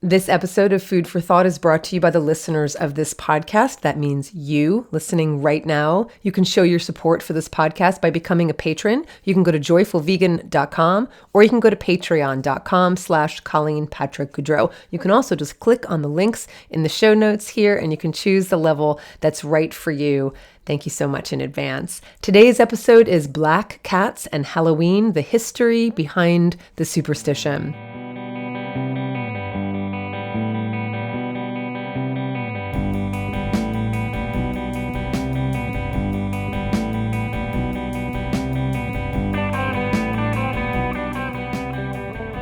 This episode of Food for Thought is brought to you by the listeners of this podcast. That means you listening right now. You can show your support for this podcast by becoming a patron. You can go to joyfulvegan.com or you can go to patreon.com/Colleen Patrick-Goudreau. You can also just click on the links in the show notes here and you can choose the level that's right for you. Thank you so much in advance. Today's episode is Black Cats and Halloween, the history behind the superstition.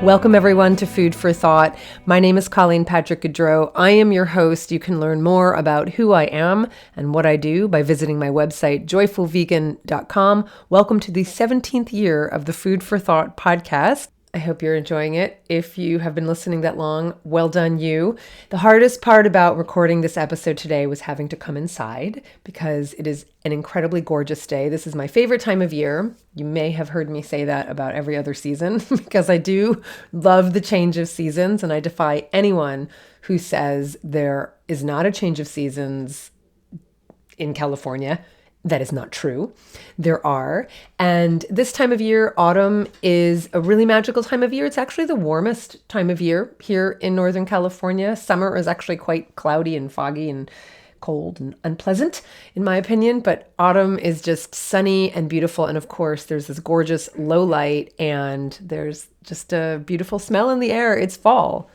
Welcome everyone to Food for Thought. My name is Colleen Patrick-Goudreau. I am your host. You can learn more about who I am and what I do by visiting my website, joyfulvegan.com. Welcome to the 17th year of the Food for Thought podcast. I hope you're enjoying it. If you have been listening that long, well done you. The hardest part about recording this episode today was having to come inside because it is an incredibly gorgeous day. This is my favorite time of year. You may have heard me say that about every other season because I do love the change of seasons, and I defy anyone who says there is not a change of seasons in California. That is not true. There are. And this time of year, autumn, is a really magical time of year. It's actually the warmest time of year here in Northern California. Summer is actually quite cloudy and foggy and cold and unpleasant, in my opinion. But autumn is just sunny and beautiful. And of course, there's this gorgeous low light and there's just a beautiful smell in the air. It's fall.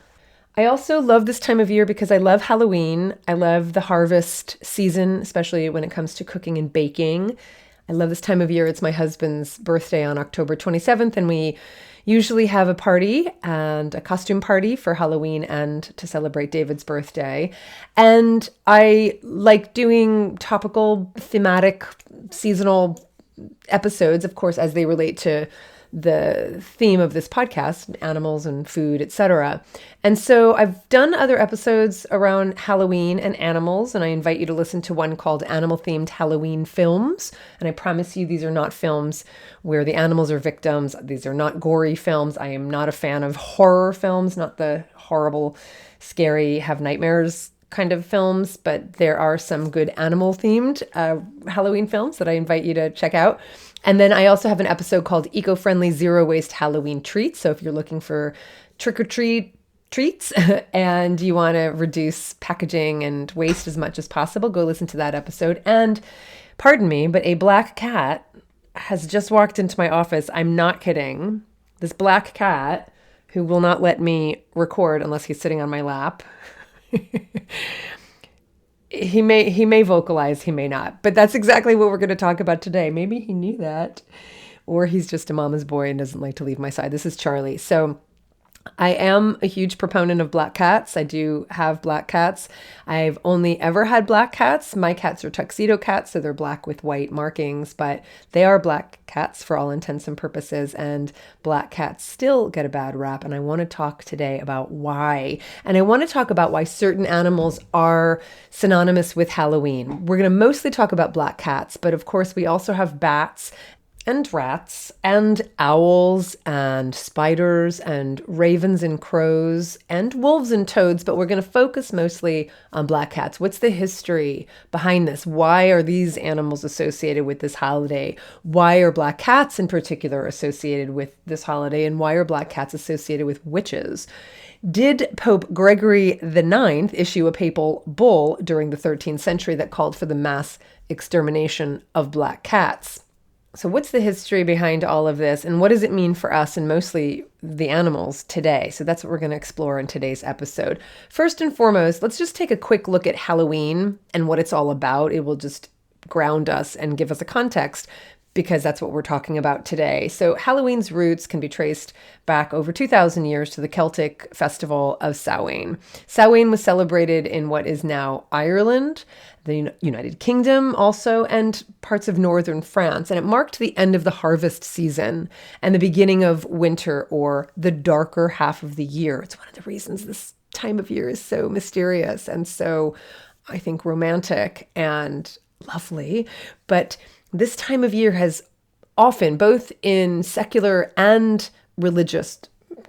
I also love this time of year because I love Halloween. I love the harvest season, especially when it comes to cooking and baking. I love this time of year. It's my husband's birthday on October 27th, and we usually have a party and a costume party for Halloween and to celebrate David's birthday. And I like doing topical, thematic, seasonal episodes, of course, as they relate to the theme of this podcast, animals and food, etc. And so I've done other episodes around Halloween and animals, and I invite you to listen to one called Animal-Themed Halloween Films. And I promise you these are not films where the animals are victims. These are not gory films. I am not a fan of horror films, not the horrible, scary, have nightmares kind of films, but there are some good animal-themed Halloween films that I invite you to check out. And then I also have an episode called Eco-Friendly Zero Waste Halloween Treats. So if you're looking for trick-or-treat treats and you want to reduce packaging and waste as much as possible, go listen to that episode. And pardon me, but a black cat has just walked into my office. I'm not kidding. This black cat who will not let me record unless he's sitting on my lap. He may vocalize, he may not, but that's exactly what we're going to talk about today. Maybe he knew that, or he's just a mama's boy and doesn't like to leave my side. This is Charlie. So I am a huge proponent of black cats. I do have black cats. I've only ever had black cats. My cats are tuxedo cats, so they're black with white markings, but they are black cats for all intents and purposes, and black cats still get a bad rap, and I want to talk today about why. And I want to talk about why certain animals are synonymous with Halloween. We're going to mostly talk about black cats, but of course we also have bats and rats and owls and spiders and ravens and crows and wolves and toads, but we're going to focus mostly on black cats. What's the history behind this? Why are these animals associated with this holiday? Why are black cats in particular associated with this holiday? And why are black cats associated with witches? Did Pope Gregory IX issue a papal bull during the 13th century that called for the mass extermination of black cats? So what's the history behind all of this, and what does it mean for us and mostly the animals today? So that's what we're going to explore in today's episode. First and foremost, let's just take a quick look at Halloween and what it's all about. It will just ground us and give us a context because that's what we're talking about today. So Halloween's roots can be traced back over 2,000 years to the Celtic festival of Samhain. Samhain was celebrated in what is now Ireland, the United Kingdom also, and parts of northern France. And it marked the end of the harvest season and the beginning of winter, or the darker half of the year. It's one of the reasons this time of year is so mysterious and so, I think, romantic and lovely. But this time of year has often, both in secular and religious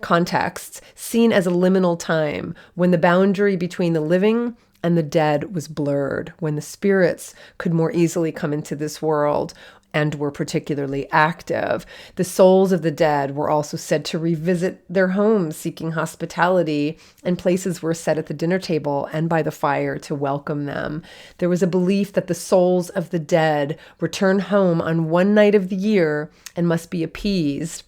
contexts, seen as a liminal time when the boundary between the living and the dead was blurred, when the spirits could more easily come into this world and were particularly active. The souls of the dead were also said to revisit their homes, seeking hospitality, and places were set at the dinner table and by the fire to welcome them. There was a belief that the souls of the dead return home on one night of the year and must be appeased.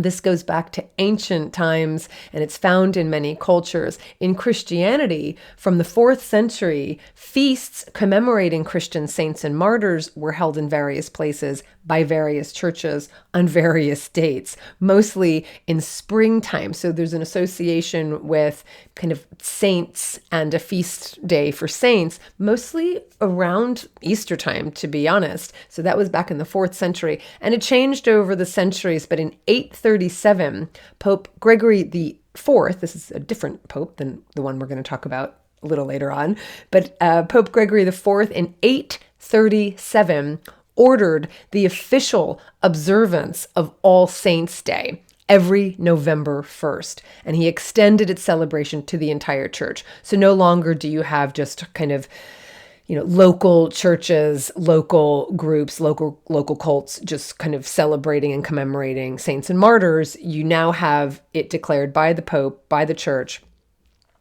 This goes back to ancient times, and it's found in many cultures. In Christianity, from the 4th century, feasts commemorating Christian saints and martyrs were held in various places by various churches on various dates, mostly in springtime. So there's an association with kind of saints and a feast day for saints, mostly around Easter time, to be honest. So that was back in the 4th century, and it changed over the centuries, but in 837, Pope Gregory IV, this is a different pope than the one we're going to talk about a little later on, but Pope Gregory IV in 837 ordered the official observance of All Saints' Day every November 1st, and he extended its celebration to the entire church. So no longer do you have just kind of local churches, local groups, local cults just kind of celebrating and commemorating saints and martyrs. You now have it declared by the Pope, by the church.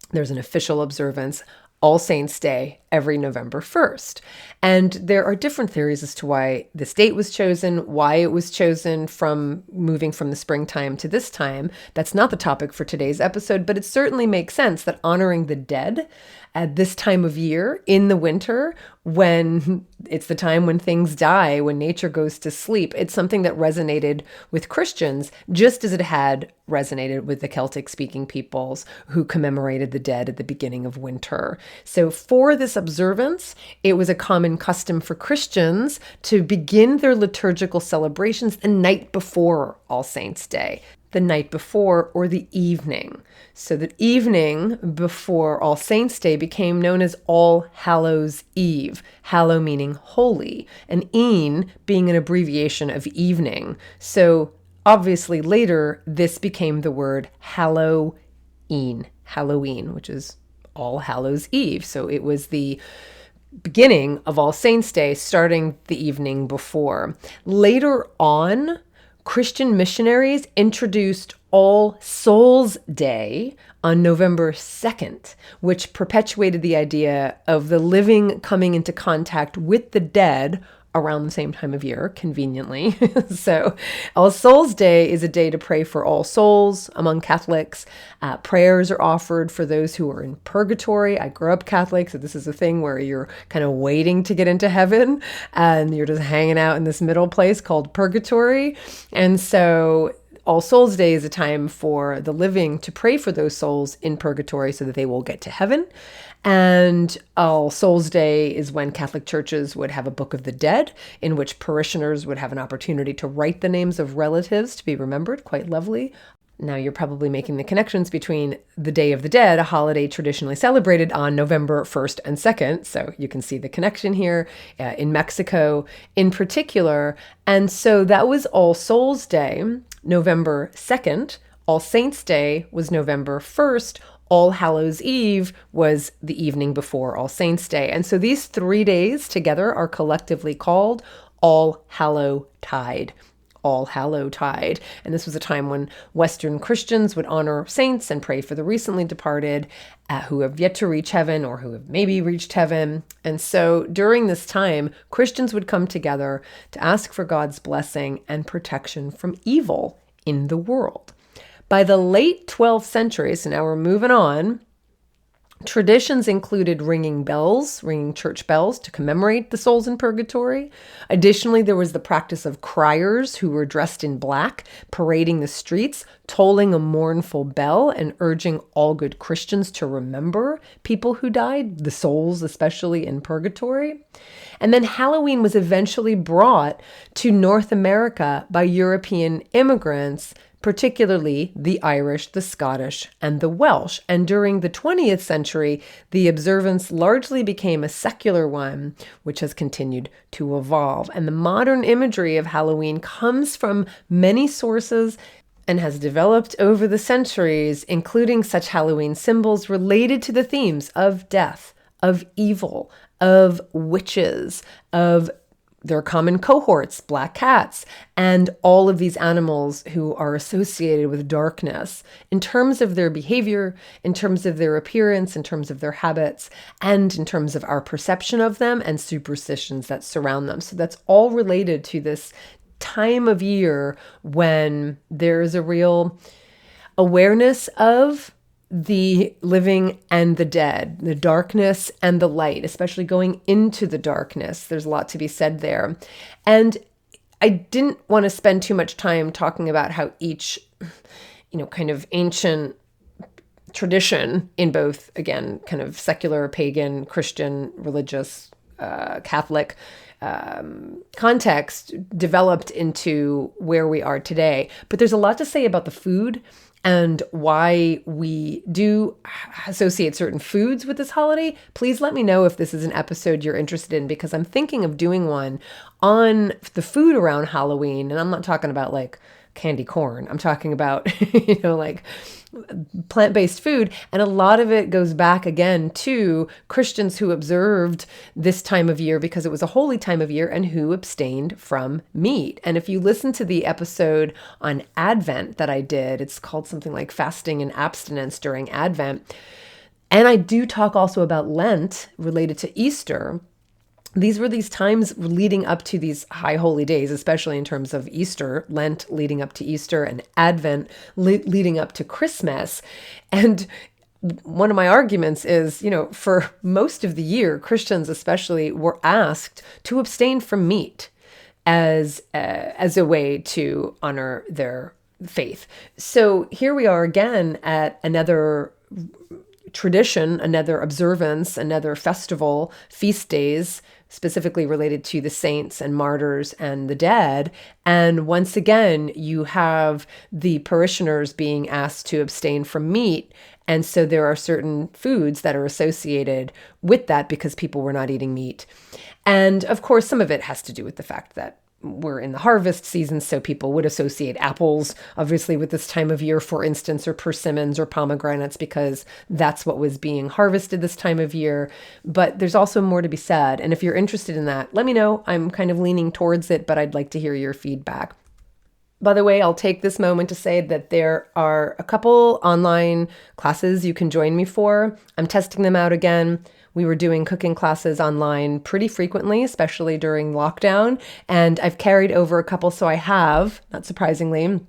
There's an official observance, All Saints' Day, every November 1st. And there are different theories as to why this date was chosen, why it was chosen from moving from the springtime to this time. That's not the topic for today's episode, but it certainly makes sense that honoring the dead at this time of year in the winter, when it's the time when things die, when nature goes to sleep, it's something that resonated with Christians, just as it had resonated with the Celtic-speaking peoples who commemorated the dead at the beginning of winter. So for this observance, it was a common custom for Christians to begin their liturgical celebrations the night before All Saints' Day, the night before or the evening. So the evening before All Saints' Day became known as All Hallows' Eve, hallow meaning holy, and een being an abbreviation of evening. So obviously later, this became the word Halloween, which is All Hallows' Eve. So it was the beginning of All Saints' Day, starting the evening before. Later on, Christian missionaries introduced All Souls' Day on November 2nd, which perpetuated the idea of the living coming into contact with the dead around the same time of year, conveniently. So All Souls' Day is a day to pray for all souls among Catholics. Prayers are offered for those who are in purgatory. I grew up Catholic, so this is a thing where you're kind of waiting to get into heaven, and you're just hanging out in this middle place called purgatory. And so All Souls' Day is a time for the living to pray for those souls in purgatory so that they will get to heaven. And All Souls' Day is when Catholic churches would have a Book of the Dead, in which parishioners would have an opportunity to write the names of relatives to be remembered. Quite lovely. Now you're probably making the connections between the Day of the Dead, a holiday traditionally celebrated on November 1st and 2nd. So you can see the connection here in Mexico in particular. And so that was All Souls' Day, November 2nd. All Saints' Day was November 1st. All Hallows' Eve was the evening before All Saints' Day. And so these 3 days together are collectively called All Hallowtide. All Hallowtide. And this was a time when Western Christians would honor saints and pray for the recently departed who have yet to reach heaven or who have maybe reached heaven. And so during this time, Christians would come together to ask for God's blessing and protection from evil in the world. By the late 12th century, so now we're moving on, traditions included ringing church bells to commemorate the souls in purgatory. Additionally, there was the practice of criers who were dressed in black, parading the streets, tolling a mournful bell and urging all good Christians to remember people who died, the souls especially in purgatory. And then Halloween was eventually brought to North America by European immigrants, particularly the Irish, the Scottish, and the Welsh. And during the 20th century, the observance largely became a secular one, which has continued to evolve. And the modern imagery of Halloween comes from many sources, and has developed over the centuries, including such Halloween symbols related to the themes of death, of evil, of witches, of their common cohorts, black cats, and all of these animals who are associated with darkness in terms of their behavior, in terms of their appearance, in terms of their habits, and in terms of our perception of them and superstitions that surround them. So that's all related to this time of year when there is a real awareness of the living and the dead, the darkness and the light, especially going into the darkness. There's a lot to be said there. And I didn't want to spend too much time talking about how each, kind of ancient tradition in both, again, kind of secular, pagan, Christian, religious, Catholic context developed into where we are today. But there's a lot to say about the food and why we do associate certain foods with this holiday. Please let me know if this is an episode you're interested in, because I'm thinking of doing one on the food around Halloween. And I'm not talking about like candy corn. I'm talking about, like plant-based food. And a lot of it goes back again to Christians who observed this time of year because it was a holy time of year and who abstained from meat. And if you listen to the episode on Advent that I did, it's called something like Fasting and Abstinence During Advent. And I do talk also about Lent related to Easter. These were these times leading up to these high holy days, especially in terms of Easter, Lent leading up to Easter, and Advent leading up to Christmas. And one of my arguments is, for most of the year, Christians especially were asked to abstain from meat as a way to honor their faith. So here we are again at another tradition, another observance, another festival, feast days, specifically related to the saints and martyrs and the dead. And once again, you have the parishioners being asked to abstain from meat. And so there are certain foods that are associated with that because people were not eating meat. And of course, some of it has to do with the fact that we're in the harvest season, so people would associate apples, obviously, with this time of year, for instance, or persimmons or pomegranates, because that's what was being harvested this time of year. But there's also more to be said. And if you're interested in that, let me know. I'm kind of leaning towards it, but I'd like to hear your feedback. By the way, I'll take this moment to say that there are a couple online classes you can join me for. I'm testing them out again. We were doing cooking classes online pretty frequently, especially during lockdown, and I've carried over a couple, so I have, not surprisingly.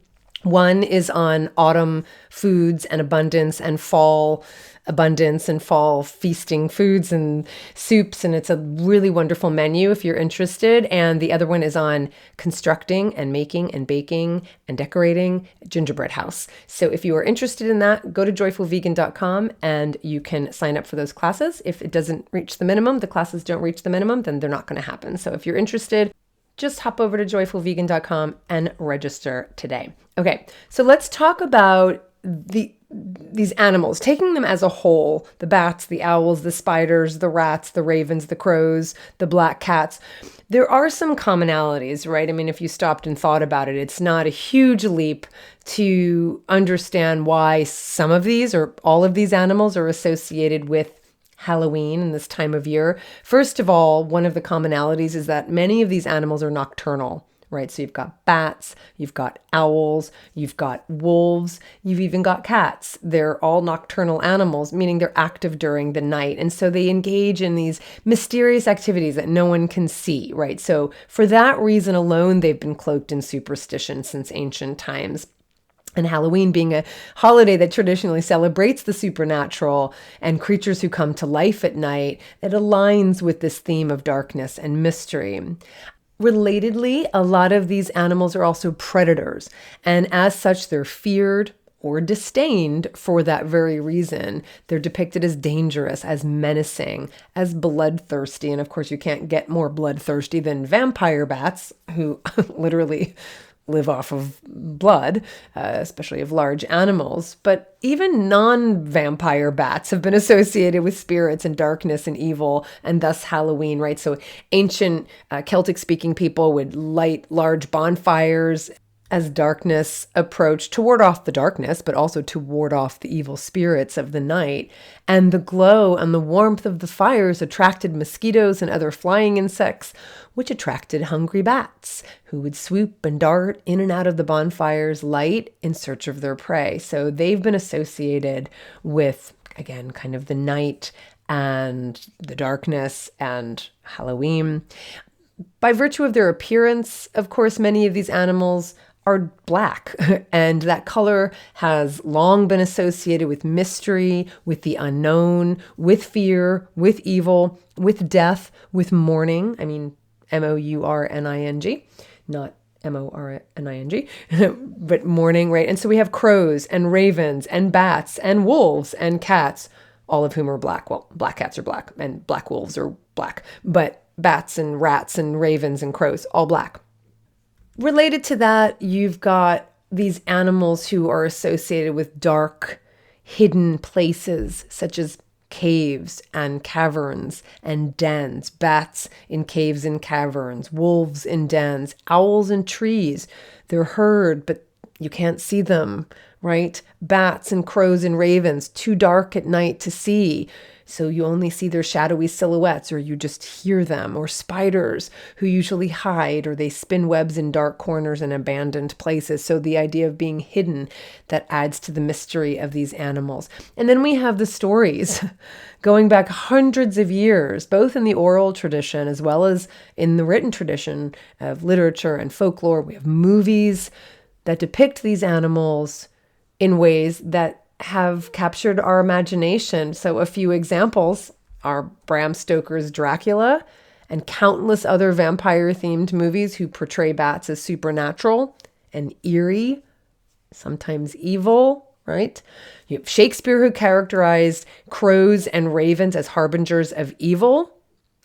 One is on autumn foods and abundance and fall abundance and fall feasting foods and soups, and it's a really wonderful menu if you're interested. And the other one is on constructing and making and baking and decorating a gingerbread house. So if you are interested in that, go to joyfulvegan.com and you can sign up for those classes. If it doesn't reach the minimum, the classes don't reach the minimum, then they're not going to happen. So if you're interested, just hop over to joyfulvegan.com and register today. Okay, so let's talk about these animals, taking them as a whole: the bats, the owls, the spiders, the rats, the ravens, the crows, the black cats. There are some commonalities, right? I mean, if you stopped and thought about it, it's not a huge leap to understand why some of these or all of these animals are associated with Halloween and this time of year. First of all, one of the commonalities is that many of these animals are nocturnal, right? So you've got bats, you've got owls, you've got wolves, you've even got cats. They're all nocturnal animals, meaning they're active during the night. And so they engage in these mysterious activities that no one can see, right? So for that reason alone, they've been cloaked in superstition since ancient times. And Halloween being a holiday that traditionally celebrates the supernatural and creatures who come to life at night, it aligns with this theme of darkness and mystery. Relatedly, a lot of these animals are also predators, and as such, they're feared or disdained for that very reason. They're depicted as dangerous, as menacing, as bloodthirsty, and of course, you can't get more bloodthirsty than vampire bats, who literally live off of blood, especially of large animals. But even non-vampire bats have been associated with spirits and darkness and evil, and thus Halloween, right? So ancient Celtic-speaking people would light large bonfires as darkness approached to ward off the darkness, but also to ward off the evil spirits of the night. And the glow and the warmth of the fires attracted mosquitoes and other flying insects, which attracted hungry bats, who would swoop and dart in and out of the bonfire's light in search of their prey. So they've been associated with, again, kind of the night and the darkness and Halloween. By virtue of their appearance, of course, many of these animals are black, and that color has long been associated with mystery, with the unknown, with fear, with evil, with death, with mourning. I mean, mourning, not morning, but mourning, right? And so we have crows and ravens and bats and wolves and cats, all of whom are black. Well, black cats are black and black wolves are black, but bats and rats and ravens and crows, all black. Related to that, you've got these animals who are associated with dark, hidden places, such as caves and caverns and dens, bats in caves and caverns, wolves in dens, owls in trees. They're heard, but you can't see them, right? Bats and crows and ravens, too dark at night to see. So you only see their shadowy silhouettes, or you just hear them, or spiders who usually hide, or they spin webs in dark corners and abandoned places. So the idea of being hidden, that adds to the mystery of these animals. And then we have the stories going back hundreds of years, both in the oral tradition as well as in the written tradition of literature and folklore. We have movies that depict these animals in ways that have captured our imagination. So a few examples are Bram Stoker's Dracula and countless other vampire-themed movies who portray bats as supernatural and eerie, sometimes evil, right? You have Shakespeare, who characterized crows and ravens as harbingers of evil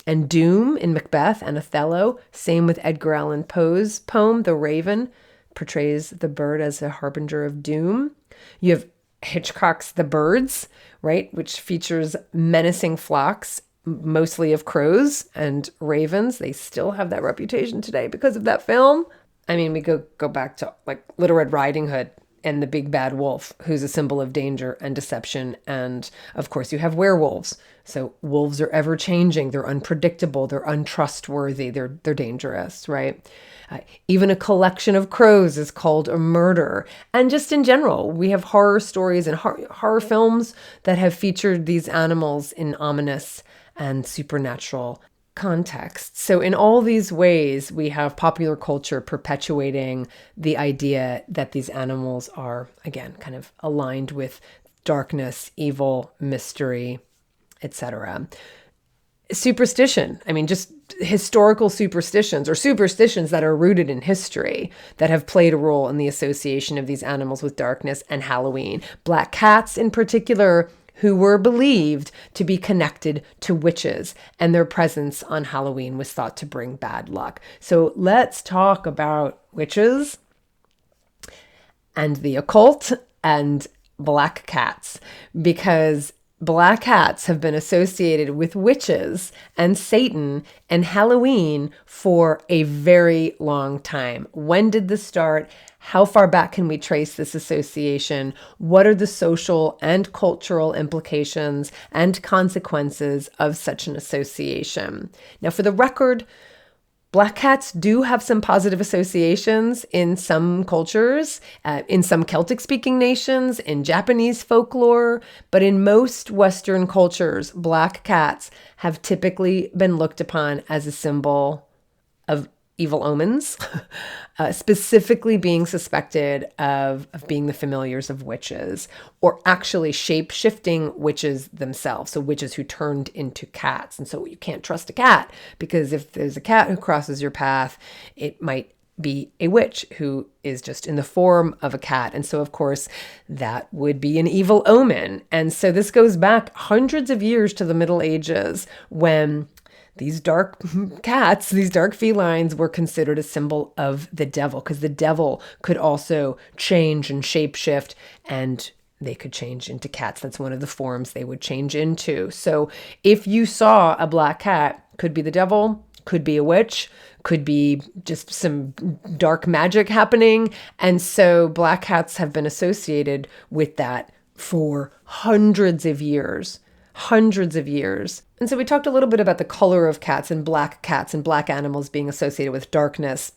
and doom in Macbeth and Othello. Same with Edgar Allan Poe's poem, The Raven, portrays the bird as a harbinger of doom. You have Hitchcock's The Birds, right, which features menacing flocks, mostly of crows and ravens. They still have that reputation today because of that film. I mean, we go back to like Little Red Riding Hood and the big bad wolf, who's a symbol of danger and deception. And of course, you have werewolves. So wolves are ever changing. They're unpredictable. They're untrustworthy. They're dangerous, right? Even a collection of crows is called a murder. And just in general, we have horror stories and horror films that have featured these animals in ominous and supernatural contexts. So in all these ways, we have popular culture perpetuating the idea that these animals are, again, kind of aligned with darkness, evil, mystery, etc. Superstition, I mean, just historical superstitions or superstitions that are rooted in history that have played a role in the association of these animals with darkness and Halloween. Black cats in particular, who were believed to be connected to witches, and their presence on Halloween was thought to bring bad luck. So let's talk about witches and the occult and black cats, because black cats have been associated with witches and Satan and Halloween for a very long time. When did this start? How far back can we trace this association? What are the social and cultural implications and consequences of such an association? Now, for the record, black cats do have some positive associations in some cultures, in some Celtic-speaking nations, in Japanese folklore, but in most Western cultures, black cats have typically been looked upon as a symbol of evil omens, specifically being suspected of being the familiars of witches, or actually shape-shifting witches themselves. So witches who turned into cats. And so you can't trust a cat, because if there's a cat who crosses your path, it might be a witch who is just in the form of a cat. And so, of course, that would be an evil omen. And so this goes back hundreds of years to the Middle Ages, when these dark cats, these dark felines, were considered a symbol of the devil, because the devil could also change and shapeshift, and they could change into cats. That's one of the forms they would change into. So if you saw a black cat, could be the devil, could be a witch, could be just some dark magic happening. And so black cats have been associated with that for hundreds of years. Hundreds of years. And so we talked a little bit about the color of cats and black animals being associated with darkness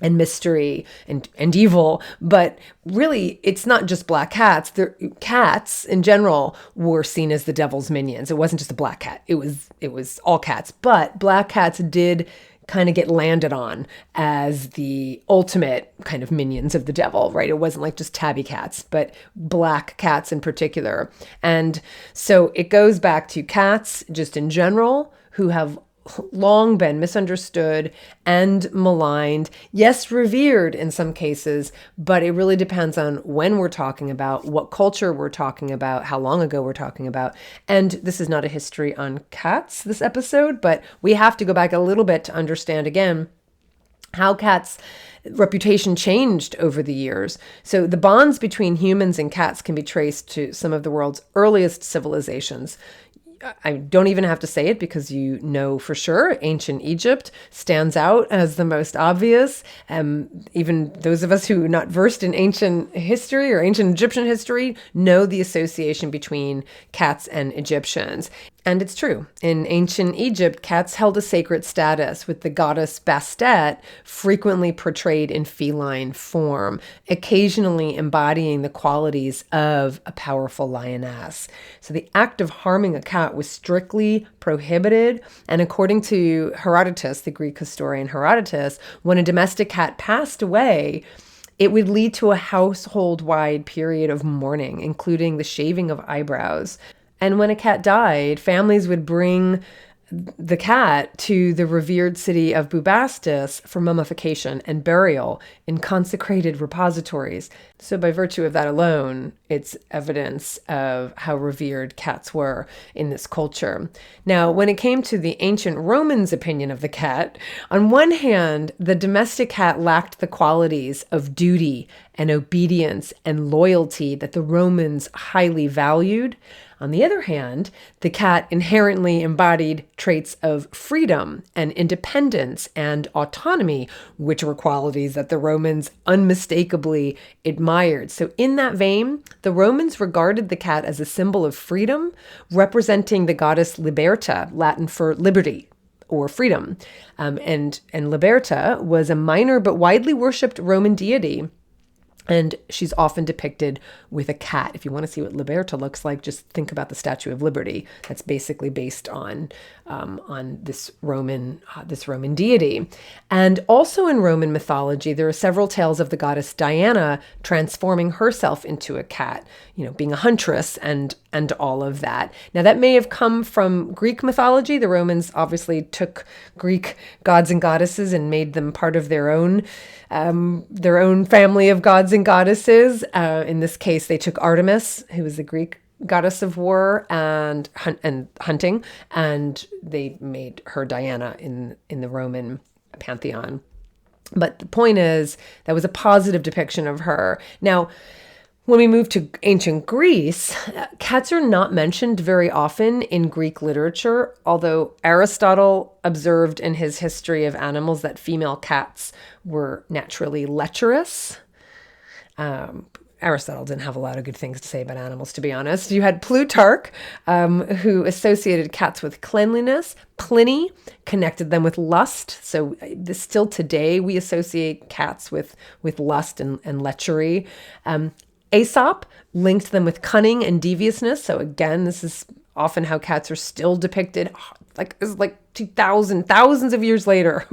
and mystery and evil. But really, it's not just black cats. Cats in general were seen as the devil's minions. It wasn't just a black cat. It was all cats. But black cats did kind of get landed on as the ultimate kind of minions of the devil, right? It wasn't like just tabby cats, but black cats in particular. And so it goes back to cats just in general who have long been misunderstood and maligned, yes, revered in some cases, but it really depends on when we're talking about, what culture we're talking about, how long ago we're talking about. And this is not a history on cats, this episode, but we have to go back a little bit to understand again how cats' reputation changed over the years. So the bonds between humans and cats can be traced to some of the world's earliest civilizations. I don't even have to say it because you know for sure. Ancient Egypt stands out as the most obvious. Even those of us who are not versed in ancient history or ancient Egyptian history know the association between cats and Egyptians. And it's true. In ancient Egypt, cats held a sacred status, with the goddess Bastet frequently portrayed in feline form, occasionally embodying the qualities of a powerful lioness. So the act of harming a cat was strictly prohibited. And according to Herodotus, the Greek historian Herodotus, when a domestic cat passed away, it would lead to a household-wide period of mourning, including the shaving of eyebrows. And when a cat died, families would bring the cat to the revered city of Bubastis for mummification and burial in consecrated repositories. So by virtue of that alone, it's evidence of how revered cats were in this culture. Now, when it came to the ancient Romans' opinion of the cat, on one hand, the domestic cat lacked the qualities of duty and obedience and loyalty that the Romans highly valued. On the other hand, the cat inherently embodied traits of freedom and independence and autonomy, which were qualities that the Romans unmistakably admired. So in that vein, the Romans regarded the cat as a symbol of freedom, representing the goddess Liberta, Latin for liberty or freedom. And Liberta was a minor but widely worshipped Roman deity. And she's often depicted with a cat. If you want to see what Liberta looks like, just think about the Statue of Liberty. That's basically based on this Roman deity. And also in Roman mythology, there are several tales of the goddess Diana transforming herself into a cat, being a huntress and all of that. Now that may have come from Greek mythology. The Romans obviously took Greek gods and goddesses and made them part of their own family of gods and goddesses. In this case, they took Artemis, who was the Greek goddess of war and hunting, and they made her Diana in the Roman pantheon. But the point is, that was a positive depiction of her. Now, when we move to ancient Greece, cats are not mentioned very often in Greek literature, although Aristotle observed in his History of Animals that female cats were naturally lecherous. Aristotle didn't have a lot of good things to say about animals, to be honest. You had Plutarch, who associated cats with cleanliness. Pliny connected them with lust. So still today, we associate cats with lust and lechery. Aesop linked them with cunning and deviousness. So again, this is often how cats are still depicted. It's like thousands of years later,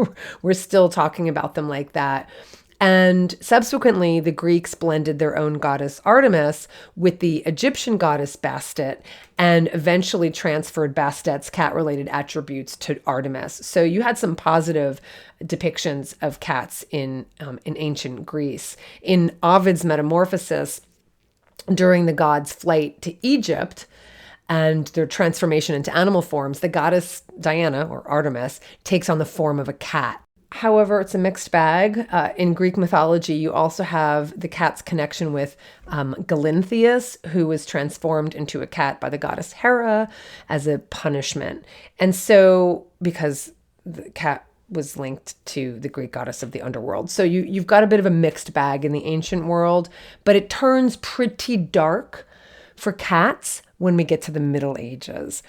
we're still talking about them like that. And subsequently, the Greeks blended their own goddess Artemis with the Egyptian goddess Bastet and eventually transferred Bastet's cat-related attributes to Artemis. So you had some positive depictions of cats in ancient Greece. In Ovid's Metamorphosis, during the gods' flight to Egypt and their transformation into animal forms, the goddess Diana, or Artemis, takes on the form of a cat. However, it's a mixed bag. In Greek mythology, you also have the cat's connection with Galinthius, who was transformed into a cat by the goddess Hera as a punishment. And so, because the cat was linked to the Greek goddess of the underworld. So you've got a bit of a mixed bag in the ancient world, but it turns pretty dark for cats when we get to the Middle Ages.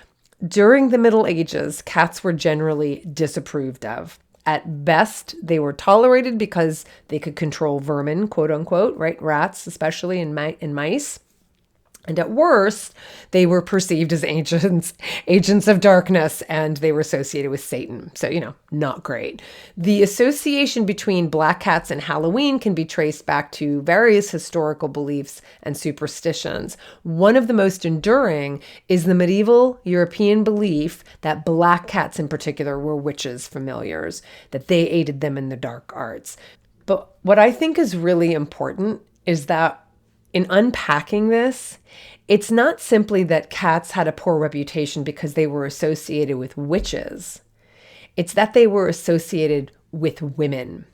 During the Middle Ages, cats were generally disapproved of. At best, they were tolerated because they could control vermin, quote unquote, right? Rats, especially, and mice. And at worst, they were perceived as agents of darkness, and they were associated with Satan. So, not great. The association between black cats and Halloween can be traced back to various historical beliefs and superstitions. One of the most enduring is the medieval European belief that black cats in particular were witches' familiars, that they aided them in the dark arts. But what I think is really important is that in unpacking this, it's not simply that cats had a poor reputation because they were associated with witches. It's that they were associated with women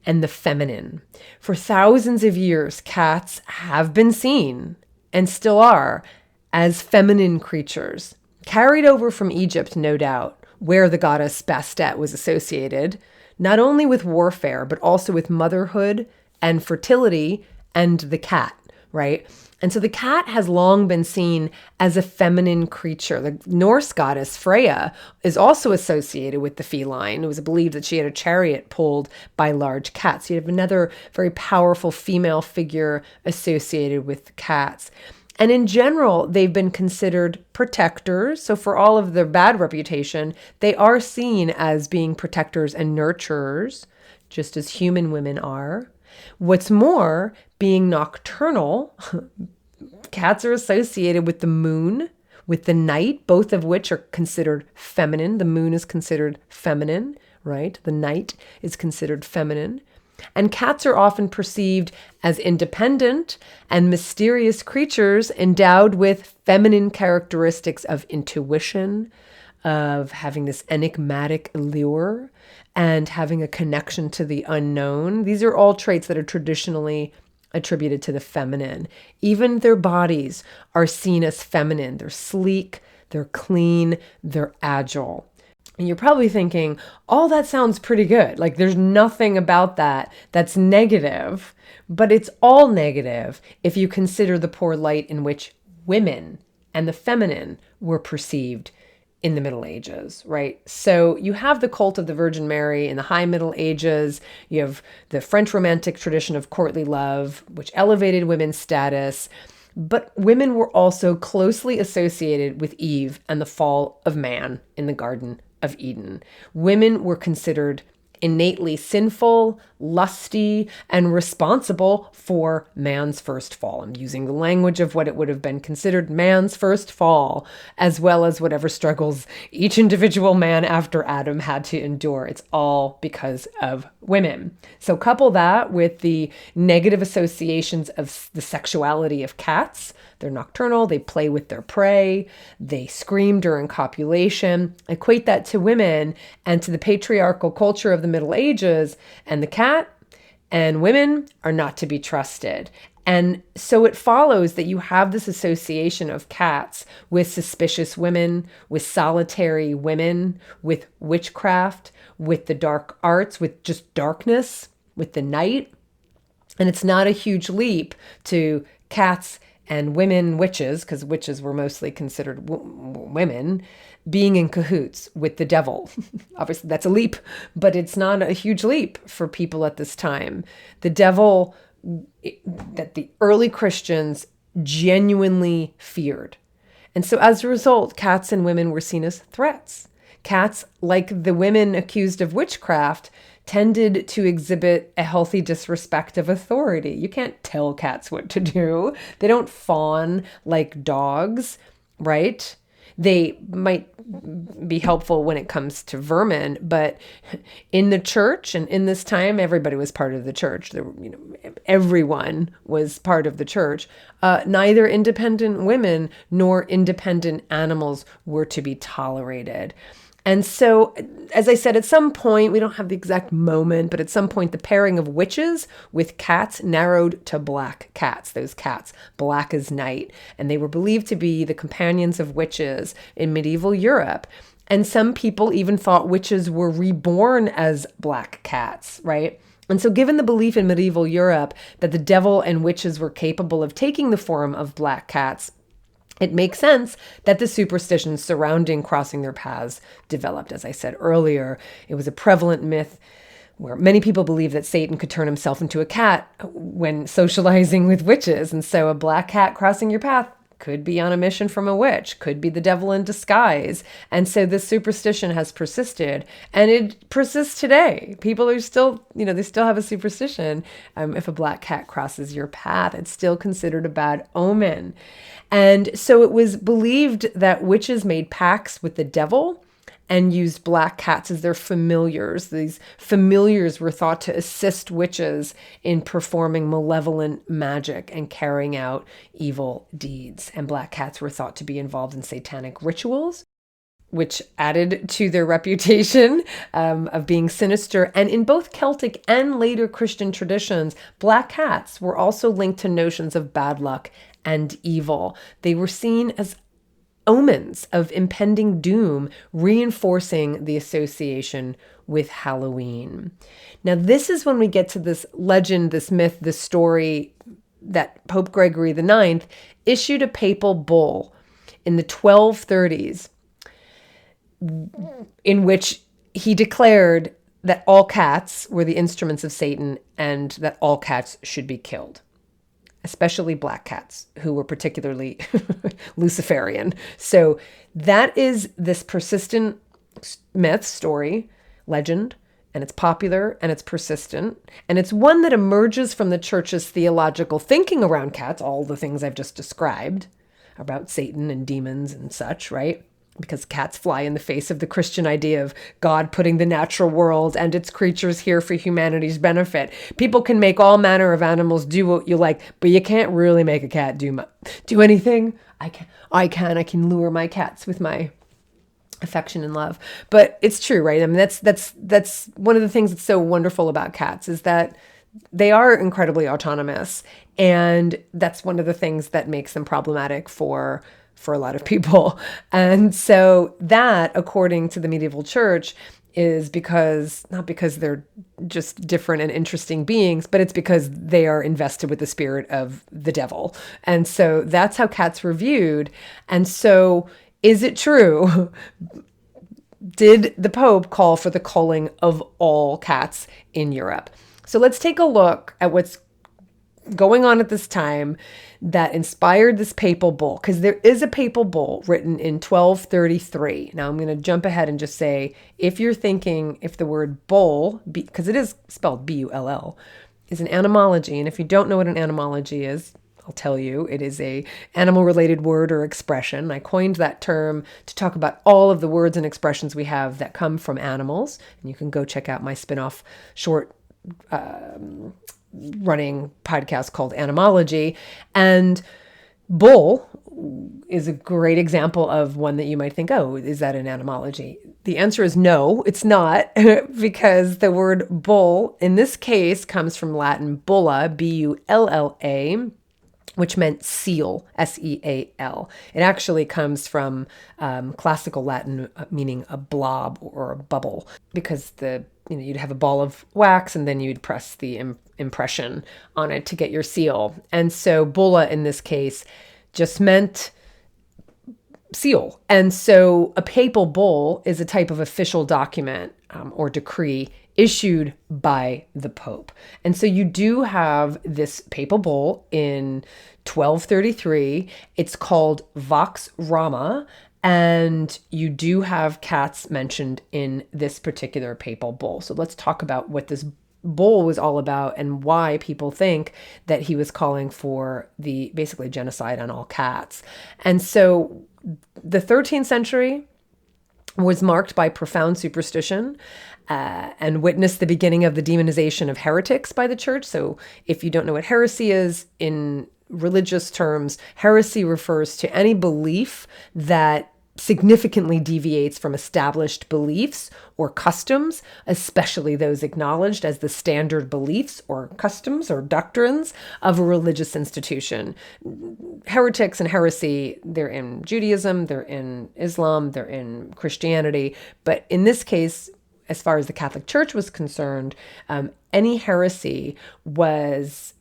and the feminine. For thousands of years, cats have been seen, and still are, as feminine creatures, carried over from Egypt, no doubt, where the goddess Bastet was associated, not only with warfare, but also with motherhood and fertility and the cat. Right? And so the cat has long been seen as a feminine creature. The Norse goddess Freya is also associated with the feline. It was believed that she had a chariot pulled by large cats. You have another very powerful female figure associated with cats. And in general, they've been considered protectors. So for all of their bad reputation, they are seen as being protectors and nurturers, just as human women are. What's more, being nocturnal, cats are associated with the moon, with the night, both of which are considered feminine. The moon is considered feminine, right? The night is considered feminine. And cats are often perceived as independent and mysterious creatures endowed with feminine characteristics of intuition, of having this enigmatic allure, and having a connection to the unknown. These are all traits that are traditionally attributed to the feminine. Even their bodies are seen as feminine. They're sleek, they're clean, they're agile. And you're probably thinking, oh, that sounds pretty good. Like there's nothing about that that's negative, but it's all negative if you consider the poor light in which women and the feminine were perceived in the Middle Ages, right? So you have the cult of the Virgin Mary in the High Middle Ages. You have the French Romantic tradition of courtly love, which elevated women's status. But women were also closely associated with Eve and the fall of man in the Garden of Eden. Women were considered innately sinful, lusty, and responsible for man's first fall. I'm using the language of what it would have been considered man's first fall, as well as whatever struggles each individual man after Adam had to endure. It's all because of women. So couple that with the negative associations of the sexuality of cats. They're nocturnal, they play with their prey, they scream during copulation. Equate that to women and to the patriarchal culture of the Middle Ages, and the cat and women are not to be trusted. And so it follows that you have this association of cats with suspicious women, with solitary women, with witchcraft, with the dark arts, with just darkness, with the night. And it's not a huge leap to cats and women witches, because witches were mostly considered women, being in cahoots with the devil. Obviously, that's a leap, but it's not a huge leap for people at this time. The devil that the early Christians genuinely feared. And so as a result, cats and women were seen as threats. Cats, like the women accused of witchcraft, tended to exhibit a healthy disrespect of authority. You can't tell cats what to do. They don't fawn like dogs, right? They might be helpful when it comes to vermin, but in the church and in this time, everybody was part of the church. Everyone was part of the church. Neither independent women nor independent animals were to be tolerated. And so, as I said, at some point, we don't have the exact moment, but at some point, the pairing of witches with cats narrowed to black cats, those cats, black as night. And they were believed to be the companions of witches in medieval Europe. And some people even thought witches were reborn as black cats, right? And so, given the belief in medieval Europe that the devil and witches were capable of taking the form of black cats, it makes sense that the superstitions surrounding crossing their paths developed. As I said earlier, it was a prevalent myth where many people believe that Satan could turn himself into a cat when socializing with witches. And so a black cat crossing your path could be on a mission from a witch, could be the devil in disguise. And so this superstition has persisted, and it persists today. People are still, they still have a superstition. If a black cat crosses your path, it's still considered a bad omen. And so it was believed that witches made pacts with the devil and used black cats as their familiars. These familiars were thought to assist witches in performing malevolent magic and carrying out evil deeds. And black cats were thought to be involved in satanic rituals, which added to their reputation of being sinister. And in both Celtic and later Christian traditions, black cats were also linked to notions of bad luck and evil. They were seen as omens of impending doom, reinforcing the association with Halloween. Now, this is when we get to this legend, this myth, this story that Pope Gregory IX issued a papal bull in the 1230s, in which he declared that all cats were the instruments of Satan and that all cats should be killed, especially black cats, who were particularly Luciferian. So that is this persistent myth, story, legend, and it's popular and it's persistent. And it's one that emerges from the church's theological thinking around cats, all the things I've just described about Satan and demons and such, right? Because cats fly in the face of the Christian idea of God putting the natural world and its creatures here for humanity's benefit. People can make all manner of animals do what you like, but you can't really make a cat do anything. I can lure my cats with my affection and love. But it's true, right? I mean, that's one of the things that's so wonderful about cats is that they are incredibly autonomous, and that's one of the things that makes them problematic for a lot of people. And so that, according to the medieval church, is not because they're just different and interesting beings, but it's because they are invested with the spirit of the devil. And so that's how cats were viewed. And so is it true? Did the Pope call for the culling of all cats in Europe? So let's take a look at what's going on at this time that inspired this papal bull, because there is a papal bull written in 1233. Now I'm going to jump ahead and just say, if the word bull, because it is spelled B-U-L-L, is an etymology, and if you don't know what an etymology is, I'll tell you, it is a animal-related word or expression. I coined that term to talk about all of the words and expressions we have that come from animals, and you can go check out my spin-off short running podcast called Animology. And bull is a great example of one that you might think, oh, is that an etymology? The answer is no, it's not, because the word bull in this case comes from Latin bulla, B-U-L-L-A, which meant seal, S-E-A-L. It actually comes from classical Latin, meaning a blob or a bubble, because you'd have a ball of wax and then you'd press the impression on it to get your seal. And so bulla in this case just meant seal. And so a papal bull is a type of official document or decree issued by the Pope. And so you do have this papal bull in 1233. It's called Vox Rama. And you do have cats mentioned in this particular papal bull. So let's talk about what this bull was all about and why people think that he was calling for the basically genocide on all cats. And so the 13th century was marked by profound superstition and witnessed the beginning of the demonization of heretics by the church. So if you don't know what heresy is, in religious terms, heresy refers to any belief that significantly deviates from established beliefs or customs, especially those acknowledged as the standard beliefs or customs or doctrines of a religious institution. Heretics and heresy, they're in Judaism, they're in Islam, they're in Christianity. But in this case, as far as the Catholic Church was concerned, any heresy was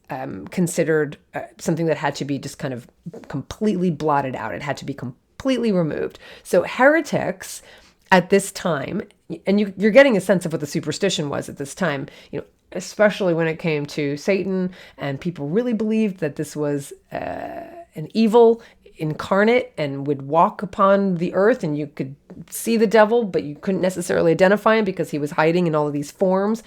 considered something that had to be just kind of completely blotted out. It had to be completely removed. So heretics at this time, and you're getting a sense of what the superstition was at this time, especially when it came to Satan, and people really believed that this was an evil incarnate and would walk upon the earth, and you could see the devil, but you couldn't necessarily identify him because he was hiding in all of these forms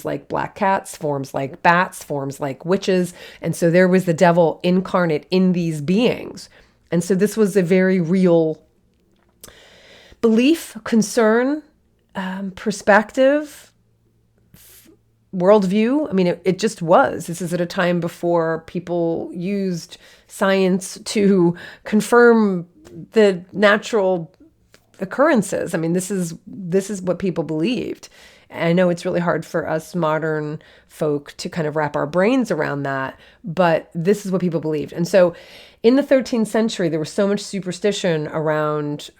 like black cats, forms like bats, forms like witches. And so there was the devil incarnate in these beings. And so this was a very real belief, concern, perspective, worldview. I mean, it just was. This is at a time before people used science to confirm the natural occurrences. I mean, this is what people believed. I know it's really hard for us modern folk to kind of wrap our brains around that, but this is what people believed. And so in the 13th century, there was so much superstition around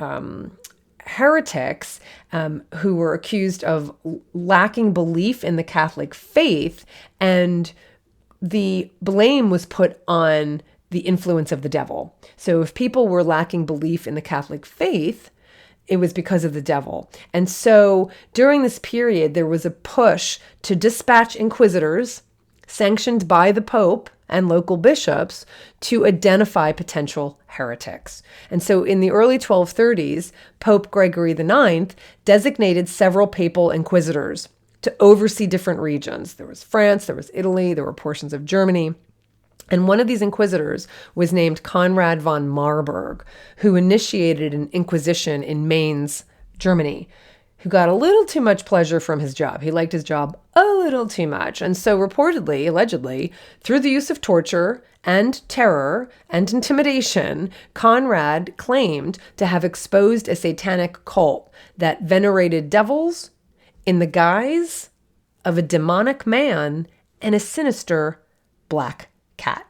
heretics who were accused of lacking belief in the Catholic faith, and the blame was put on the influence of the devil. So if people were lacking belief in the Catholic faith, it was because of the devil. And so during this period, there was a push to dispatch inquisitors sanctioned by the Pope and local bishops to identify potential heretics. And so in the early 1230s, Pope Gregory IX designated several papal inquisitors to oversee different regions. There was France, there was Italy, there were portions of Germany. And one of these inquisitors was named Conrad von Marburg, who initiated an inquisition in Mainz, Germany, who got a little too much pleasure from his job. He liked his job a little too much. And so reportedly, allegedly, through the use of torture and terror and intimidation, Conrad claimed to have exposed a satanic cult that venerated devils in the guise of a demonic man and a sinister black cat.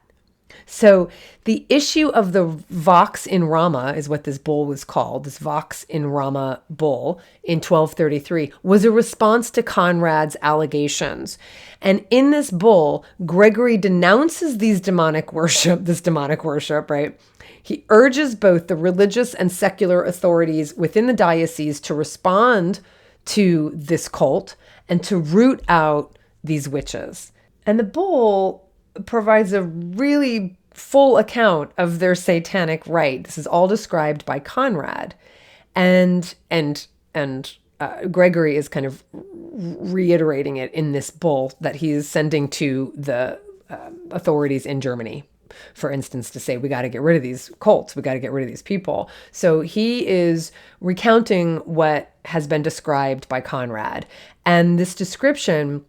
So the issue of the Vox in Rama is what this bull was called. This Vox in Rama bull in 1233 was a response to Conrad's allegations. And in this bull, Gregory denounces this demonic worship, right? He urges both the religious and secular authorities within the diocese to respond to this cult and to root out these witches. And the bull provides a really full account of their satanic rite. This is all described by Conrad, and Gregory is kind of reiterating it in this bull that he is sending to the authorities in Germany, for instance, to say, we got to get rid of these cults, we got to get rid of these people. So he is recounting what has been described by Conrad, and this description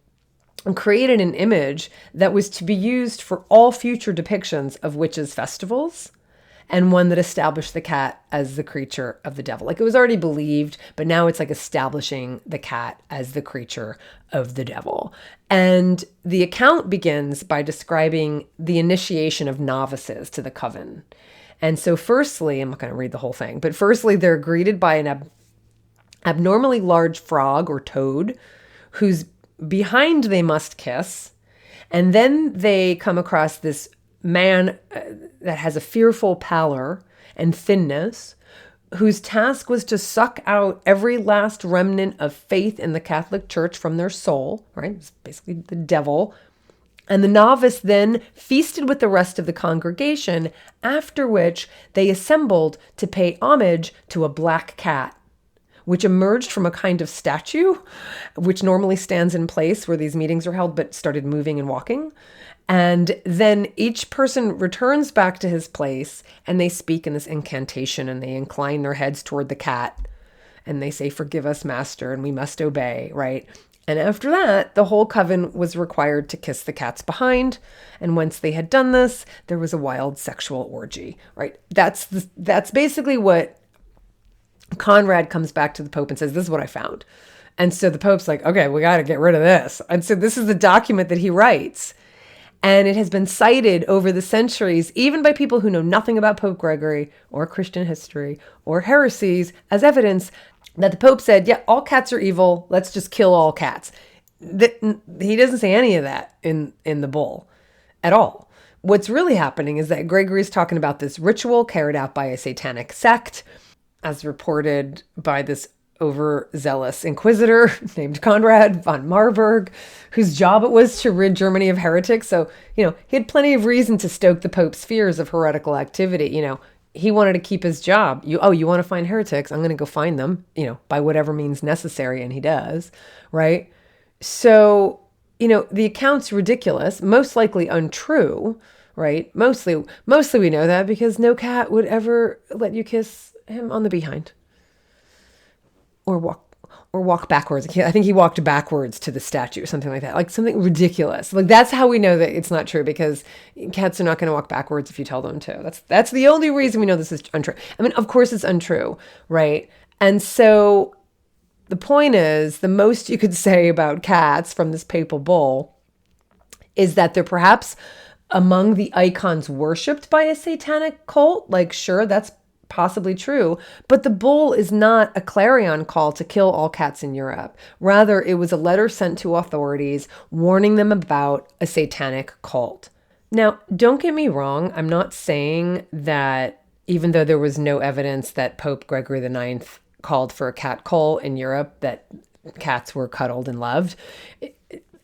created an image that was to be used for all future depictions of witches' festivals, and one that established the cat as the creature of the devil. Like, it was already believed, but now it's like establishing the cat as the creature of the devil. And the account begins by describing the initiation of novices to the coven. And so firstly, I'm not going to read the whole thing, but firstly, they're greeted by an abnormally large frog or toad whose behind they must kiss. And then they come across this man that has a fearful pallor and thinness, whose task was to suck out every last remnant of faith in the Catholic Church from their soul, right? It's basically the devil. And the novice then feasted with the rest of the congregation, after which they assembled to pay homage to a black cat, which emerged from a kind of statue, which normally stands in place where these meetings are held, but started moving and walking. And then each person returns back to his place, and they speak in this incantation, and they incline their heads toward the cat, and they say, "Forgive us, Master," and we must obey, right? And after that, the whole coven was required to kiss the cat's behind. And once they had done this, there was a wild sexual orgy, right? That's basically what Conrad comes back to the Pope and says, this is what I found. And so the Pope's like, okay, we got to get rid of this. And so this is the document that he writes. And it has been cited over the centuries, even by people who know nothing about Pope Gregory or Christian history or heresies, as evidence that the Pope said, yeah, all cats are evil. Let's just kill all cats. He doesn't say any of that in the bull at all. What's really happening is that Gregory's talking about this ritual carried out by a satanic sect, as reported by this overzealous inquisitor named Conrad von Marburg, whose job it was to rid Germany of heretics. So, he had plenty of reason to stoke the Pope's fears of heretical activity. He wanted to keep his job. You want to find heretics? I'm going to go find them, by whatever means necessary. And he does, right? So, the account's ridiculous, most likely untrue, right? Mostly we know that because no cat would ever let you kiss him on the behind or walk backwards. I think he walked backwards to the statue or something like that, like something ridiculous. Like that's how we know that it's not true, because cats are not going to walk backwards if you tell them to. That's the only reason we know this is untrue. I mean, of course it's untrue, right? And so the point is, the most you could say about cats from this papal bull is that they're perhaps among the icons worshipped by a satanic cult. Like, sure, that's possibly true, but the bull is not a clarion call to kill all cats in Europe. Rather, it was a letter sent to authorities warning them about a satanic cult. Now, don't get me wrong. I'm not saying that even though there was no evidence that Pope Gregory IX called for a cat cult in Europe, that cats were cuddled and loved.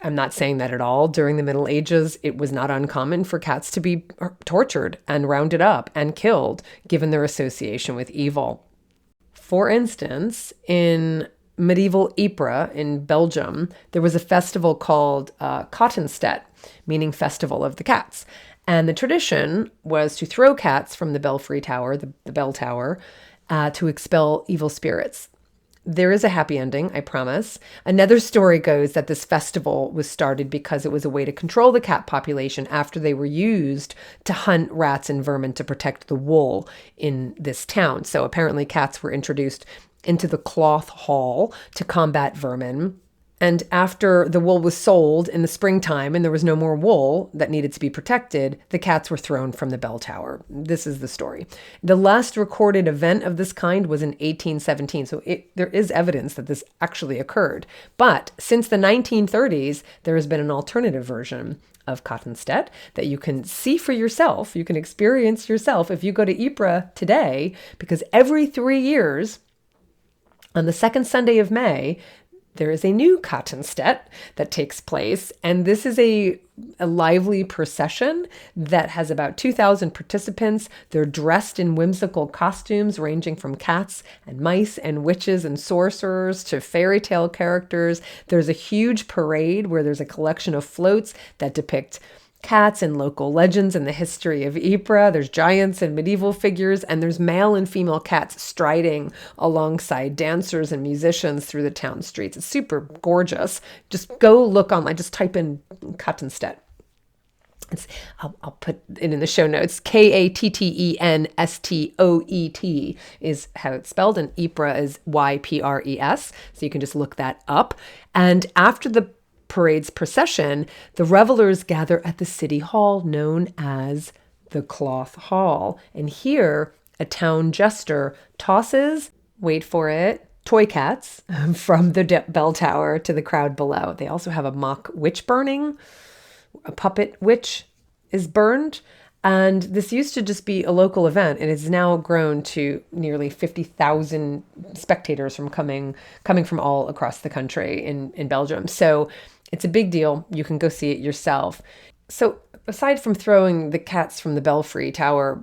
I'm not saying that at all. During the Middle Ages, it was not uncommon for cats to be tortured and rounded up and killed, given their association with evil. For instance, in medieval Ypres in Belgium, there was a festival called Cottenstedt, meaning Festival of the Cats. And the tradition was to throw cats from the belfry tower, the bell tower, to expel evil spirits. There is a happy ending, I promise. Another story goes that this festival was started because it was a way to control the cat population after they were used to hunt rats and vermin to protect the wool in this town. So apparently cats were introduced into the cloth hall to combat vermin. And after the wool was sold in the springtime and there was no more wool that needed to be protected, the cats were thrown from the bell tower. This is the story. The last recorded event of this kind was in 1817. So there is evidence that this actually occurred. But since the 1930s, there has been an alternative version of Cottenstedt that you can see for yourself. You can experience yourself if you go to Ypres today, because every 3 years, on the second Sunday of May, there is a new Cottenstedt that takes place, and this is a lively procession that has about 2,000 participants. They're dressed in whimsical costumes ranging from cats and mice and witches and sorcerers to fairy tale characters. There's a huge parade where there's a collection of floats that depict cats and local legends and the history of Ypres. There's giants and medieval figures, and there's male and female cats striding alongside dancers and musicians through the town streets. It's super gorgeous. Just go look online. Just type in Cottenstedt. I'll put it in the show notes. Kattenstoet is how it's spelled, and Ypres is Ypres. So you can just look that up. And after the parade's procession, the revelers gather at the city hall known as the Cloth Hall. And here, a town jester tosses, wait for it, toy cats from the bell tower to the crowd below. They also have a mock witch burning. A puppet witch is burned. And this used to just be a local event, and it's now grown to nearly 50,000 spectators coming from all across the country in Belgium. So it's a big deal. You can go see it yourself. So aside from throwing the cats from the belfry tower,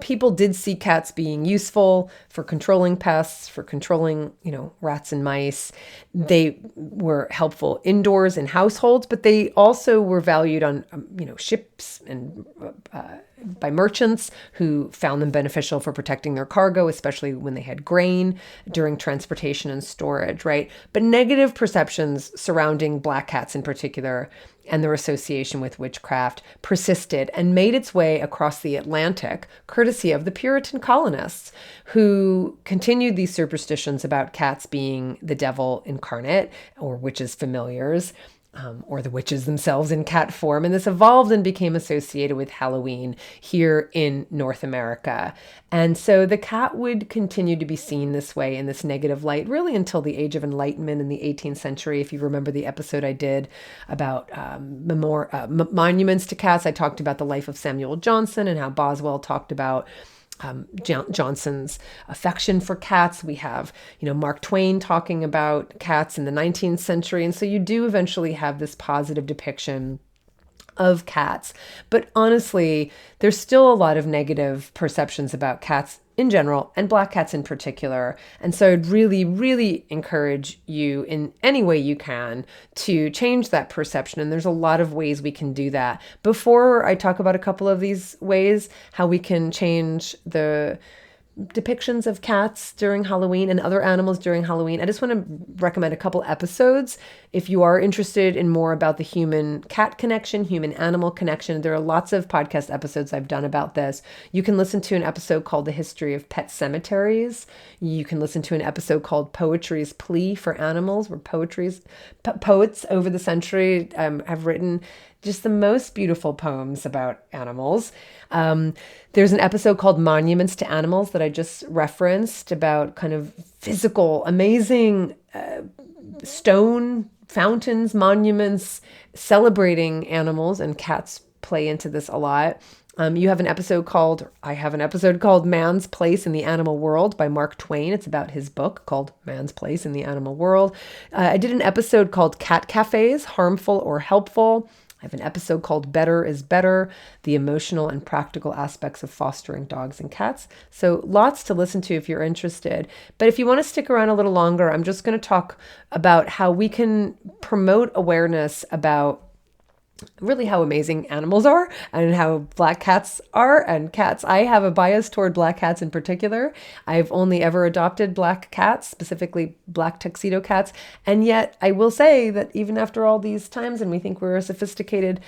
people did see cats being useful for controlling pests, for controlling, rats and mice. They were helpful indoors in households, but they also were valued on, ships and by merchants who found them beneficial for protecting their cargo, especially when they had grain during transportation and storage, right? But negative perceptions surrounding black cats in particular and their association with witchcraft persisted and made its way across the Atlantic, courtesy of the Puritan colonists who continued these superstitions about cats being the devil incarnate or witches' familiars. Or the witches themselves in cat form. And this evolved and became associated with Halloween here in North America. And so the cat would continue to be seen this way in this negative light, really until the Age of Enlightenment in the 18th century. If you remember the episode I did about monuments to cats, I talked about the life of Samuel Johnson and how Boswell talked about Johnson's affection for cats. We have, Mark Twain talking about cats in the 19th century. And so you do eventually have this positive depiction of cats. But honestly, there's still a lot of negative perceptions about cats in general and black cats in particular. And so I'd really, really encourage you in any way you can to change that perception. And there's a lot of ways we can do that. Before I talk about a couple of these ways, how we can change the depictions of cats during Halloween and other animals during Halloween, I just want to recommend a couple episodes. If you are interested in more about the human-cat connection, human-animal connection, there are lots of podcast episodes I've done about this. You can listen to an episode called The History of Pet Cemeteries. You can listen to an episode called Poetry's Plea for Animals, where poets over the century have written just the most beautiful poems about animals. There's an episode called Monuments to Animals that I just referenced about kind of physical, amazing stone fountains, monuments celebrating animals, and cats play into this a lot. I have an episode called Man's Place in the Animal World by Mark Twain. It's about his book called Man's Place in the Animal World. I did an episode called Cat Cafes, Harmful or Helpful. I have an episode called Better is Better, the emotional and practical aspects of fostering dogs and cats. So lots to listen to if you're interested. But if you want to stick around a little longer, I'm just going to talk about how we can promote awareness about really how amazing animals are and how black cats are and cats. I have a bias toward black cats in particular. I've only ever adopted black cats, specifically black tuxedo cats. And yet I will say that even after all these times, and we think we're a sophisticated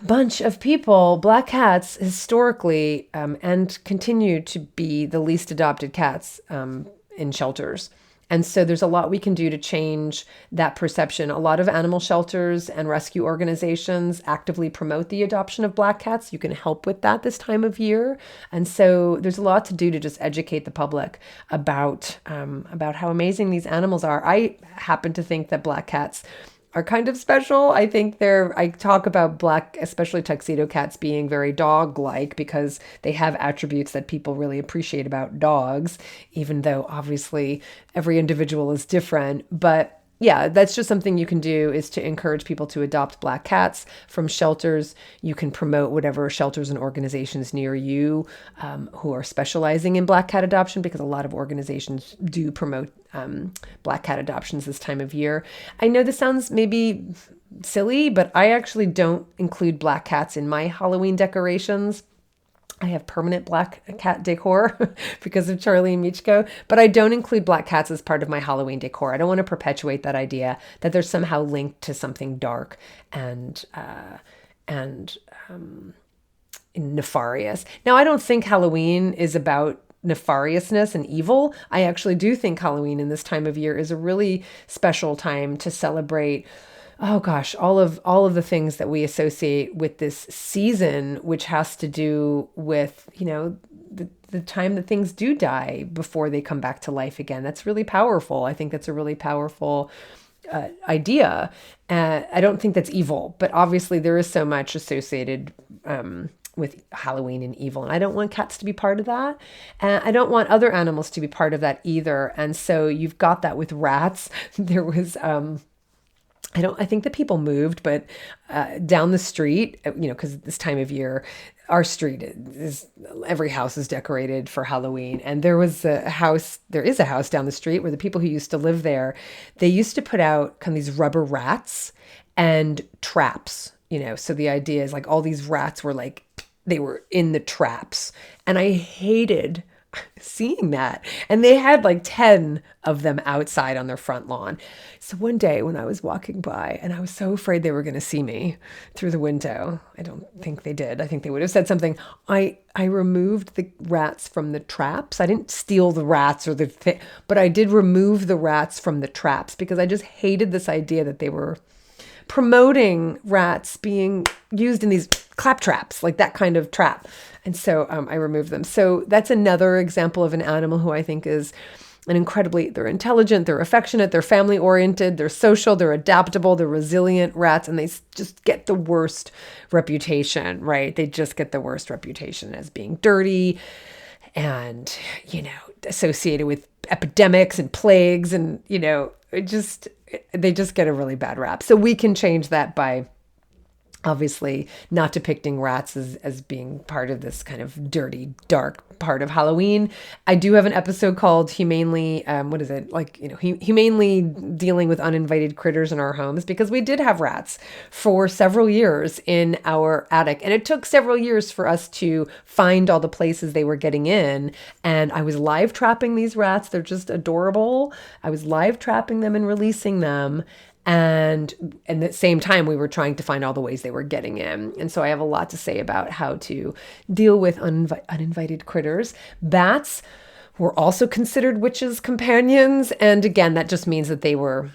bunch of people, black cats historically and continue to be the least adopted cats in shelters. And so there's a lot we can do to change that perception. A lot of animal shelters and rescue organizations actively promote the adoption of black cats. You can help with that this time of year. And so there's a lot to do to just educate the public about how amazing these animals are. I happen to think that black cats are kind of special. I think I talk about black, especially tuxedo cats, being very dog-like because they have attributes that people really appreciate about dogs, even though obviously every individual is different. But yeah, that's just something you can do, is to encourage people to adopt black cats from shelters. You can promote whatever shelters and organizations near you who are specializing in black cat adoption, because a lot of organizations do promote black cat adoptions this time of year. I know this sounds maybe silly, but I actually don't include black cats in my Halloween decorations. I have permanent black cat decor because of Charlie and Michiko, but I don't include black cats as part of my Halloween decor. I don't want to perpetuate that idea that they're somehow linked to something dark and nefarious. Now, I don't think Halloween is about nefariousness and evil. I actually do think Halloween in this time of year is a really special time to celebrate, oh gosh, all of the things that we associate with this season, which has to do with, the time that things do die before they come back to life again. That's really powerful. I think that's a really powerful idea. I don't think that's evil, but obviously there is so much associated with Halloween and evil. And I don't want cats to be part of that. And I don't want other animals to be part of that either. And so you've got that with rats. There was, I think the people moved, but down the street, because this time of year, our street every house is decorated for Halloween. And there is a house down the street where the people who used to live there, they used to put out kind of these rubber rats and traps, so the idea is like all these rats were like they were in the traps. And I hated seeing that. And they had like 10 of them outside on their front lawn. So one day when I was walking by, and I was so afraid they were going to see me through the window, I don't think they did. I think they would have said something. I removed the rats from the traps. I didn't steal the rats but I did remove the rats from the traps because I just hated this idea that they were promoting rats being used in these clap traps, like that kind of trap. And so I removed them. So that's another example of an animal who I think is they're intelligent, they're affectionate, they're family oriented, they're social, they're adaptable, they're resilient rats, and they just get the worst reputation, right? They just get the worst reputation as being dirty and, associated with epidemics and plagues and, they just get a really bad rap. So we can change that by obviously not depicting rats as being part of this kind of dirty, dark part of Halloween. I do have an episode called Humanely, humanely dealing with uninvited critters in our homes, because we did have rats for several years in our attic. And it took several years for us to find all the places they were getting in. And I was live trapping these rats. They're just adorable. I was live trapping them and releasing them. And at the same time, we were trying to find all the ways they were getting in. And so I have a lot to say about how to deal with uninvited critters. Bats were also considered witches' companions. And again, that just means that they were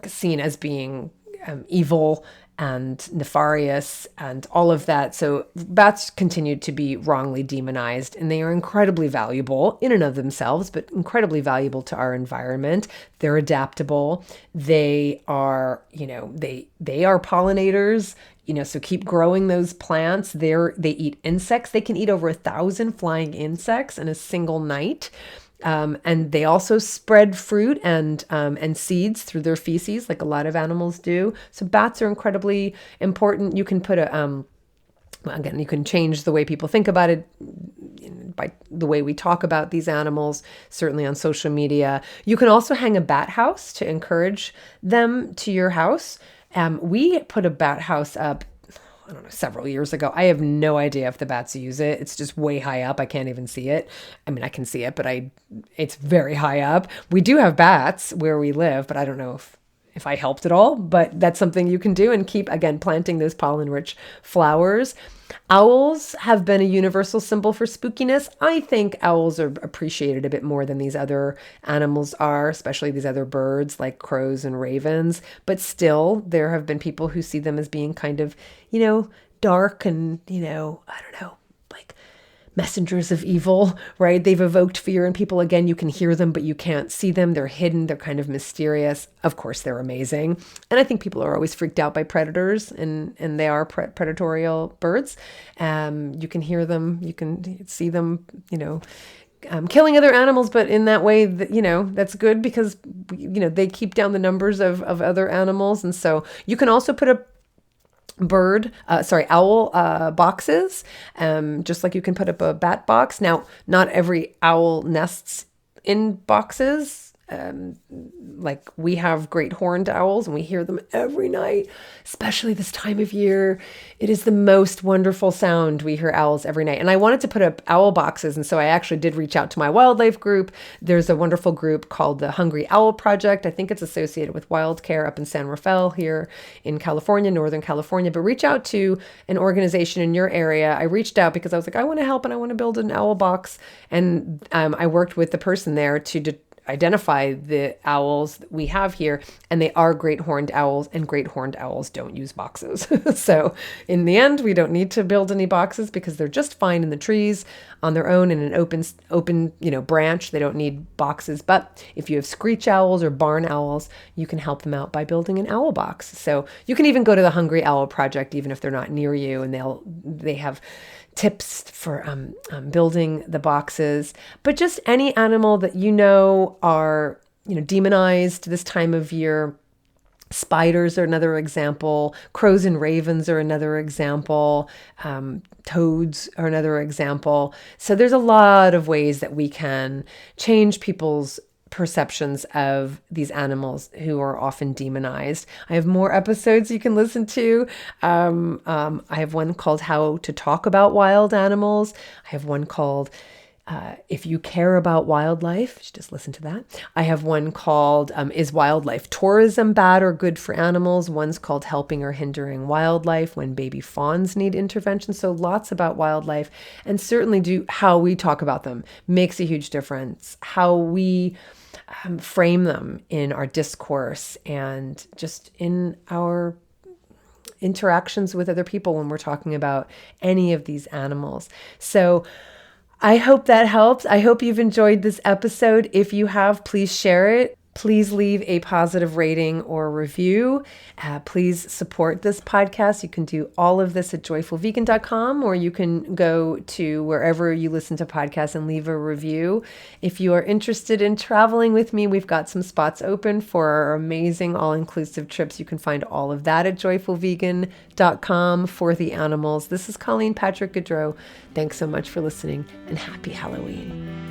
seen as being evil and nefarious and all of that. So bats continued to be wrongly demonized, and they are incredibly valuable in and of themselves, but incredibly valuable to our environment. They're adaptable. They are, they are pollinators, so keep growing those plants. They eat insects. They can eat over 1,000 flying insects in a single night. And they also spread fruit and seeds through their feces, like a lot of animals do. So bats are incredibly important. You can put again, you can change the way people think about it by the way we talk about these animals, certainly on social media. You can also hang a bat house to encourage them to your house. We put a bat house up, I don't know, several years ago. I have no idea if the bats use it. It's just way high up. I can't even see it. I mean, I can see it, but it's very high up. We do have bats where we live, but I don't know if I helped at all, but that's something you can do, and keep, again, planting those pollen-rich flowers. Owls have been a universal symbol for spookiness. I think owls are appreciated a bit more than these other animals are, especially these other birds like crows and ravens. But still, there have been people who see them as being kind of, dark and, I don't know, like messengers of evil, right? They've evoked fear in people. Again, you can hear them, but you can't see them. They're hidden. They're kind of mysterious. Of course, they're amazing. And I think people are always freaked out by predators, and they are predatorial birds. You can hear them. You can see them, killing other animals, but in that way, that's good because, they keep down the numbers of other animals. And so you can also put owl boxes, just like you can put up a bat box. Now, not every owl nests in boxes. Like we have great horned owls and we hear them every night, especially this time of year. It is the most wonderful sound. We hear owls every night. And I wanted to put up owl boxes. And so I actually did reach out to my wildlife group. There's a wonderful group called the Hungry Owl Project. I think it's associated with Wild Care up in San Rafael here in California, Northern California. But reach out to an organization in your area. I reached out because I was like, I want to help and I want to build an owl box. And I worked with the person there to identify the owls that we have here, and they are great horned owls, and great horned owls don't use boxes. So in the end, we don't need to build any boxes because they're just fine in the trees on their own in an open branch. They don't need boxes. But if you have screech owls or barn owls, you can help them out by building an owl box. So you can even go to the Hungry Owl Project, even if they're not near you, and they have tips for building the boxes. But just any animal that are demonized this time of year. Spiders are another example. Crows and ravens are another example. Toads are another example. So there's a lot of ways that we can change people's perceptions of these animals who are often demonized. I have more episodes you can listen to. I have one called How to Talk About Wild Animals. I have one called If You Care About Wildlife. You should just listen to that. I have one called Is Wildlife Tourism Bad or Good for Animals? One's called Helping or Hindering Wildlife When Baby Fawns Need Intervention. So lots about wildlife, and certainly how we talk about them makes a huge difference. How we frame them in our discourse and just in our interactions with other people when we're talking about any of these animals. So I hope that helps. I hope you've enjoyed this episode. If you have, please share it. Please leave a positive rating or review. Please support this podcast. You can do all of this at joyfulvegan.com, or you can go to wherever you listen to podcasts and leave a review. If you are interested in traveling with me, we've got some spots open for our amazing all-inclusive trips. You can find all of that at joyfulvegan.com for the animals. This is Colleen Patrick-Goudreau. Thanks so much for listening, and happy Halloween.